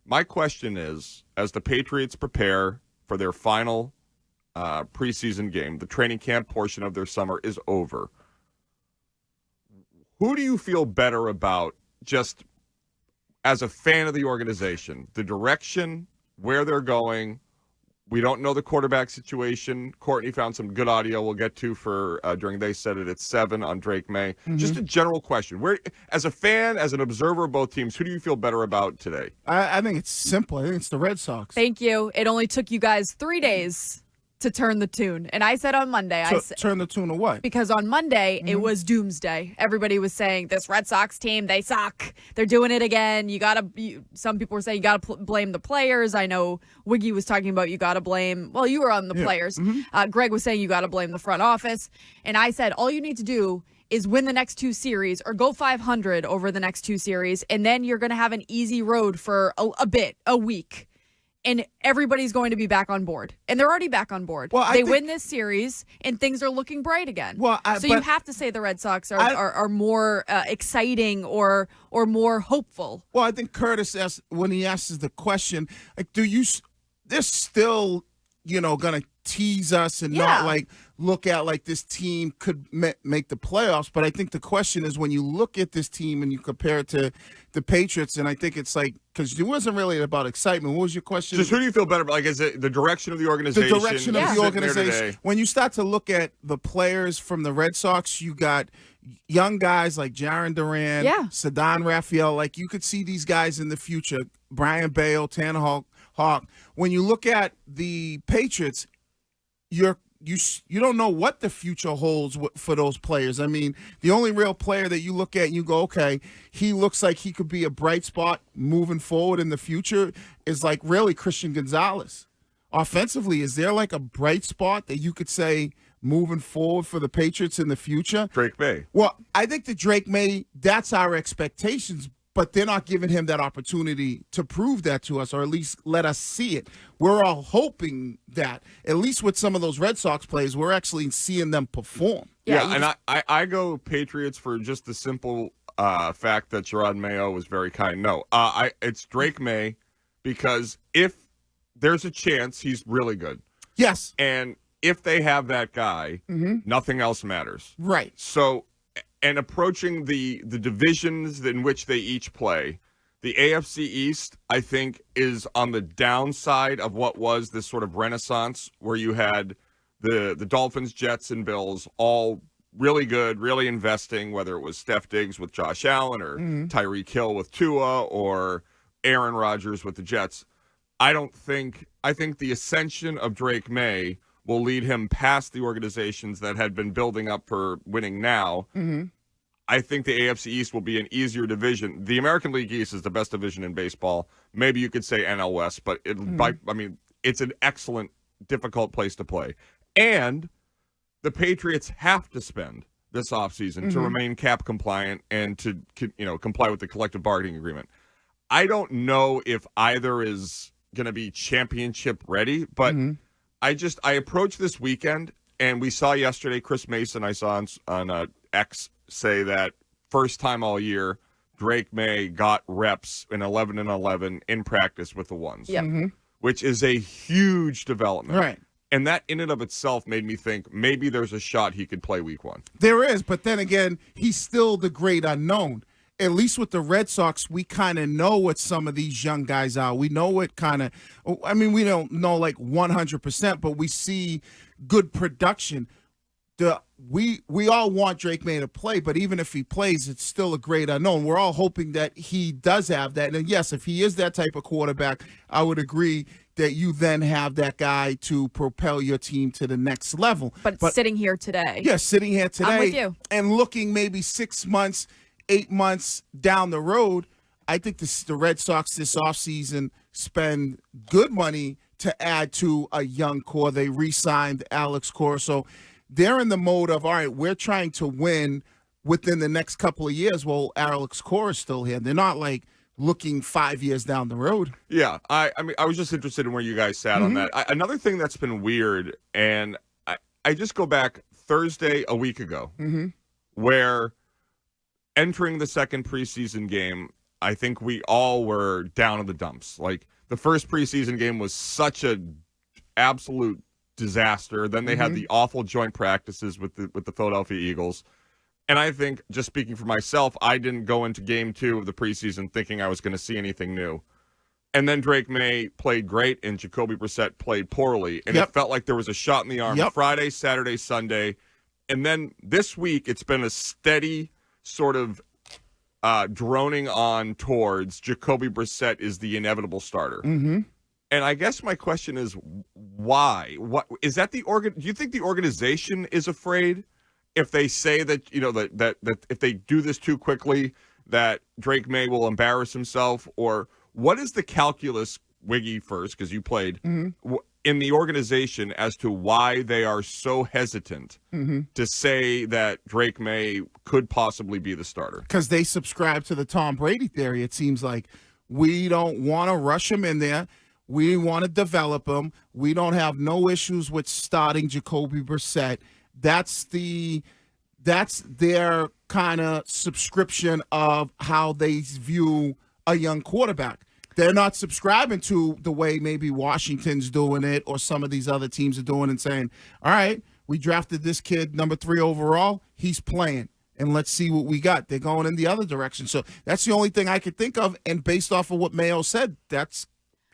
My question is, as the Patriots prepare for their final preseason game, the training camp portion of their summer is over. Who do you feel better about just as a fan of the organization? The direction, where they're going. We don't know the quarterback situation. Courtney found some good audio we'll get to for during They Said It at 7 on Drake May. Mm-hmm. Just a general question. Where, as a fan, as an observer of both teams, who do you feel better about today? I think it's simple. I think it's the Red Sox. Thank you. It only took you guys 3 days to turn the tune. And I said on Monday. Turn the tune of what? Because on Monday, it was doomsday. Everybody was saying, this Red Sox team, they suck. They're doing it again. Some people were saying you got to blame the players. I know Wiggy was talking about you got to blame, well, you were on the players. Mm-hmm. Greg was saying you got to blame the front office. And I said, all you need to do is win the next 2 series or go 500 over the next 2 series. And then you're going to have an easy road for a week. And everybody's going to be back on board. And they're already back on board. Well, they win this series, and things are looking bright again. So you have to say the Red Sox are more exciting or more hopeful. Well, I think Curtis asked, when he asks the question, like, they're still, going to tease us and not, like, look at, like, this team could make the playoffs. But I think the question is when you look at this team and you compare it to the Patriots, and I think it's like, because it wasn't really about excitement. What was your question? Just who do you feel better about? Like, is it the direction of the organization? The direction of the organization. When you start to look at the players from the Red Sox, you got young guys like Jaron Duran, Ceddanne Raphael. Like, you could see these guys in the future. Brian Bale, Tanner Hawk. When you look at the Patriots, you don't know what the future holds for those players. I mean, the only real player that you look at and you go, okay, he looks like he could be a bright spot moving forward in the future is like really Christian Gonzalez. Offensively, is there like a bright spot that you could say moving forward for the Patriots in the future? Drake May. Well, I think that Drake May, that's our expectations, but they're not giving him that opportunity to prove that to us, or at least let us see it. We're all hoping that, at least with some of those Red Sox players, we're actually seeing them perform. Yeah, and I go Patriots for just the simple fact that Gerard Mayo was very kind. No, it's Drake May, because if there's a chance, he's really good. Yes. And if they have that guy, nothing else matters. Right. So, and approaching the divisions in which they each play, the AFC East, I think, is on the downside of what was this sort of renaissance where you had the Dolphins, Jets, and Bills all really good, really investing, whether it was Steph Diggs with Josh Allen or Tyreek Hill with Tua or Aaron Rodgers with the Jets. I think the ascension of Drake May will lead him past the organizations that had been building up for winning now. I think the AFC East will be an easier division. The American League East is the best division in baseball. Maybe you could say NL West, but it's an excellent, difficult place to play. And the Patriots have to spend this offseason to remain cap compliant and to comply with the collective bargaining agreement. I don't know if either is going to be championship ready, but I approached this weekend, and we saw yesterday Chris Mason, I saw on X, say that first time all year, Drake May got reps in 11-11 in practice with the ones, which is a huge development. Right. And that in and of itself made me think maybe there's a shot he could play week 1. There is, but then again, he's still the great unknown. At least with the Red Sox, we kind of know what some of these young guys are. We know what kind of, we don't know like 100%, but we see good production. We all want Drake May to play, but even if he plays, it's still a great unknown. We're all hoping that he does have that. And yes, if he is that type of quarterback, I would agree that you then have that guy to propel your team to the next level. But sitting here today. Yeah, sitting here today. I'm with you. And looking maybe 6 months, 8 months down the road, I think the Red Sox this offseason spend good money to add to a young core. They re-signed Alex Cora. So they're in the mode of, all right, we're trying to win within the next couple of years. Well, Alex Cora is still here. They're not like looking 5 years down the road. Yeah, I was just interested in where you guys sat on that. Another thing that's been weird, and I just go back Thursday a week ago, where entering the second preseason game, I think we all were down in the dumps. Like, the first preseason game was such a absolute disaster. Then they had the awful joint practices with the Philadelphia Eagles. And I think, just speaking for myself, I didn't go into game 2 of the preseason thinking I was going to see anything new. And then Drake May played great, and Jacoby Brissett played poorly. And it felt like there was a shot in the arm Friday, Saturday, Sunday. And then this week, it's been a steady sort of droning on towards Jacoby Brissett is the inevitable starter. And I guess my question is, why? What is that? Do you think the organization is afraid if they say that that if they do this too quickly that Drake May will embarrass himself? Or what is the calculus, Wiggy first, because you played in the organization as to why they are so hesitant to say that Drake May could possibly be the starter? Because they subscribe to the Tom Brady theory. It seems like we don't want to rush him in there. We want to develop him. We don't have no issues with starting Jacoby Brissett. That's their kind of subscription of how they view a young quarterback. They're not subscribing to the way maybe Washington's doing it or some of these other teams are doing and saying, all right, we drafted this kid number 3 overall. He's playing, and let's see what we got. They're going in the other direction. So that's the only thing I could think of. And based off of what Mayo said, that's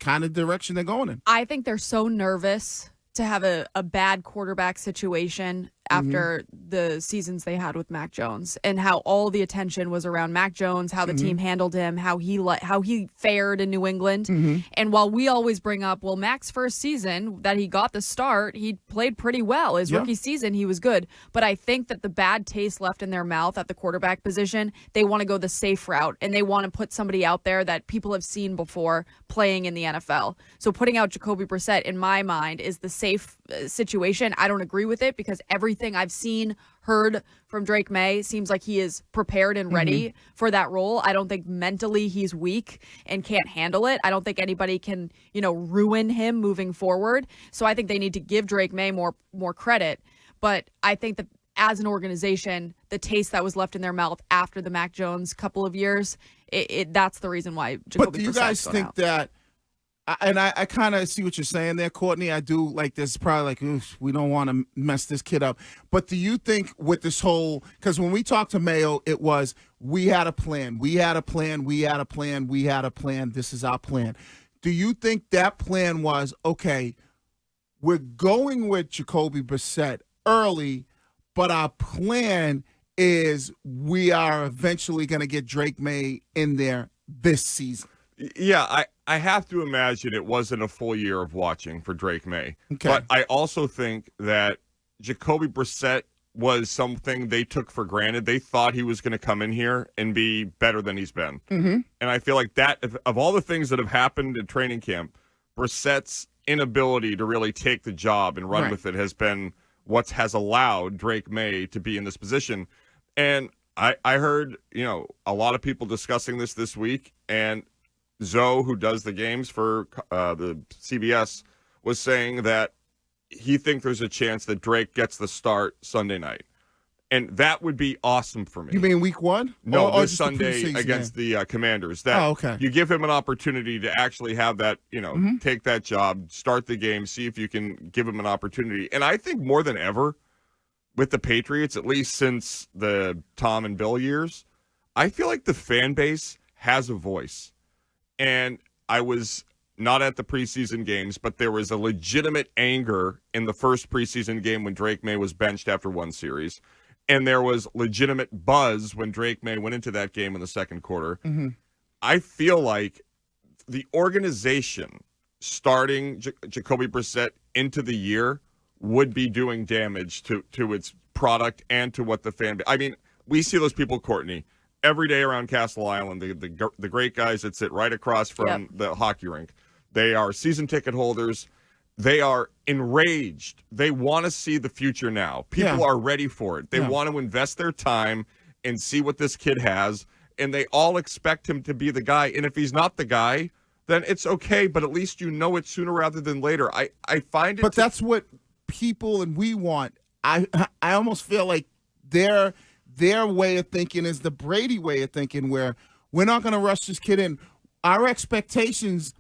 kind of direction they're going in. I think they're so nervous to have a bad quarterback situation after the seasons they had with Mac Jones, and how all the attention was around Mac Jones, how the team handled him, how he fared in New England. And while we always bring up, well, Mac's first season that he got the start, he played pretty well. His rookie season, he was good. But I think that the bad taste left in their mouth at the quarterback position, they want to go the safe route, and they want to put somebody out there that people have seen before playing in the NFL. So putting out Jacoby Brissett, in my mind, is the safe situation. I don't agree with it, because everything I've seen, heard from Drake May seems like he is prepared and ready for that role. I don't think mentally he's weak and can't handle it. I don't think anybody can, ruin him moving forward. So I think they need to give Drake May more credit. But I think that as an organization, the taste that was left in their mouth after the Mac Jones couple of years, that's the reason why Jacoby But do you Brissett's guys think out. that, and I kind of see what you're saying there, Courtney. I do like this. Probably like, oof, we don't want to mess this kid up. But do you think with this whole, because when we talked to Mayo, it was, we had a plan. We had a plan. We had a plan. We had a plan. This is our plan. Do you think that plan was, okay, we're going with Jacoby Brissett early, but our plan is we are eventually going to get Drake May in there this season? Yeah, I have to imagine it wasn't a full year of watching for Drake May. Okay. But I also think that Jacoby Brissett was something they took for granted. They thought he was going to come in here and be better than he's been. And I feel like that, of all the things that have happened in training camp, Brissett's inability to really take the job and run with it has been what has allowed Drake May to be in this position. And I heard, a lot of people discussing this week, and Zoe, who does the games for the CBS, was saying that he thinks there's a chance that Drake gets the start Sunday night. And that would be awesome for me. You mean week 1? No, this Sunday against the Commanders. That you give him an opportunity to actually have that, take that job, start the game, see if you can give him an opportunity. And I think more than ever with the Patriots, at least since the Tom and Bill years, I feel like the fan base has a voice. And I was not at the preseason games, but there was a legitimate anger in the first preseason game when Drake May was benched after one series. And there was legitimate buzz when Drake May went into that game in the second quarter. I feel like the organization starting Jacoby Brissett into the year would be doing damage to its product and to what the fan base. I mean, we see those people, Courtney, every day around Castle Island, the great guys that sit right across from the hockey rink. They are season ticket holders. They are enraged. They want to see the future now. People are ready for it. They want to invest their time and see what this kid has, and they all expect him to be the guy. And if he's not the guy, then it's okay, but at least you know it sooner rather than later. I find it. But that's what people and we want. I almost feel like their way of thinking is the Brady way of thinking, where we're not going to rush this kid in. Our expectations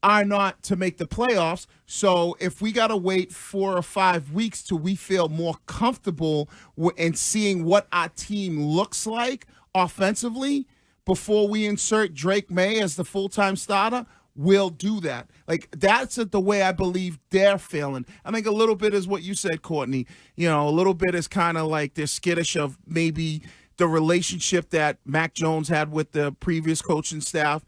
are not to make the playoffs. So if we got to wait 4 or 5 weeks till we feel more comfortable in seeing what our team looks like offensively before we insert Drake May as the full-time starter, we'll do that. Like, that's the way I believe they're feeling. I think a little bit is what you said, Courtney. You know, a little bit is kind of like they're skittish of maybe the relationship that Mac Jones had with the previous coaching staff.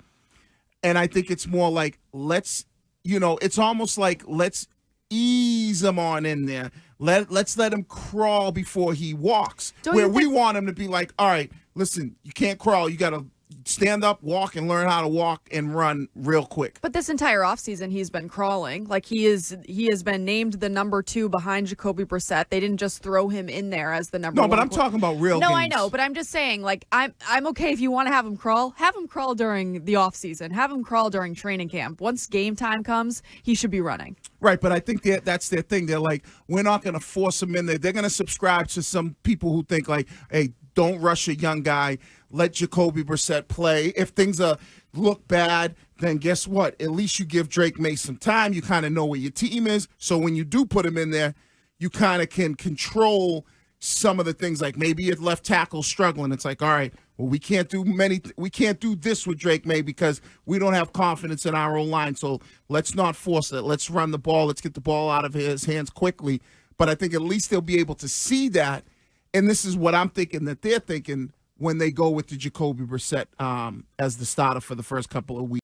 And I think it's more like, it's almost like let's ease him on in there. Let's let him crawl before he walks. We want him to be like, all right, listen, you can't crawl. You got to stand up, walk, and learn how to walk and run real quick. But this entire offseason, he's been crawling. Like, he has been named the number 2 behind Jacoby Brissett. They didn't just throw him in there as the number 1. No, but I'm talking about real games. No, I know, but I'm just saying, like, I'm okay if you want to have him crawl. Have him crawl during the offseason. Have him crawl during training camp. Once game time comes, he should be running. Right, but I think that's their thing. They're like, we're not going to force him in there. They're going to subscribe to some people who think like, hey, don't rush a young guy. Let Jacoby Brissett play. If things look bad, then guess what? At least you give Drake May some time. You kind of know where your team is. So when you do put him in there, you kind of can control some of the things. Like maybe your left tackle struggling. It's like, all right, well, we can't do this with Drake May because we don't have confidence in our own line. So let's not force it. Let's run the ball. Let's get the ball out of his hands quickly. But I think at least they'll be able to see that. And this is what I'm thinking that they're thinking when they go with the Jacoby Brissett as the starter for the first couple of weeks.